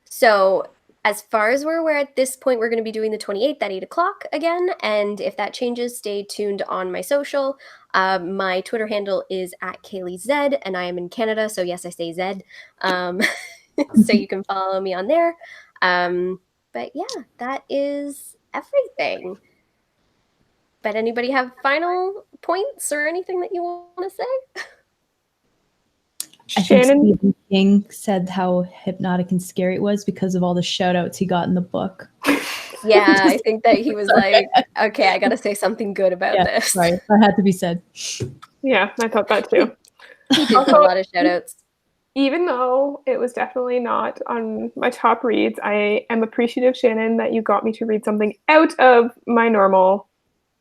So as far as we're aware at this point, we're going to be doing the 28th at 8 o'clock again. And if that changes, stay tuned on my social. My Twitter handle is @KayleeZ, and I am in Canada. So yes, I say Z. So you can follow me on there. But yeah, that is everything. But anybody have final points or anything that you want to say? I think Stephen King said how hypnotic and scary it was because of all the shout outs he got in the book. Yeah, I think that he was like, okay, I got to say something good about this. Right. That had to be said. Yeah, I thought that too. He did get a lot of shout outs. Even though it was definitely not on my top reads, I am appreciative, Shannon, that you got me to read something out of my normal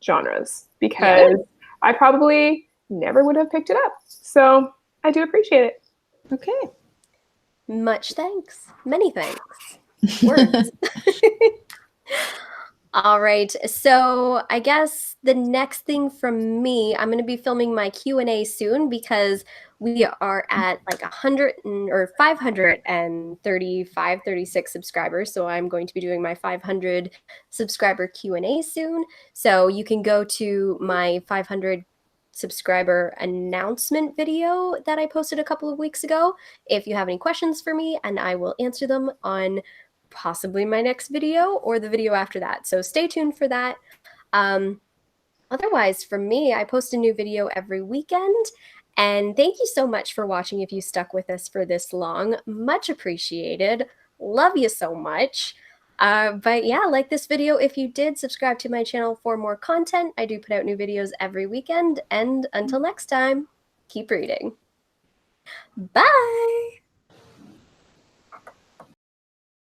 genres because I probably never would have picked it up. So I do appreciate it. Okay. Much thanks. Many thanks. Words. All right. So I guess the next thing from me, I'm going to be filming my Q&A soon because we are at like 535, 36 subscribers. So I'm going to be doing my 500 subscriber Q&A soon. So you can go to my 500 subscriber announcement video that I posted a couple of weeks ago if you have any questions for me, and I will answer them on possibly my next video or the video after that. So stay tuned for that. Otherwise, from me, I post a new video every weekend. And thank you so much for watching if you stuck with us for this long. Much appreciated. Love you so much. But yeah, like this video if you did. Subscribe to my channel for more content. I do put out new videos every weekend. And until next time, keep reading. Bye!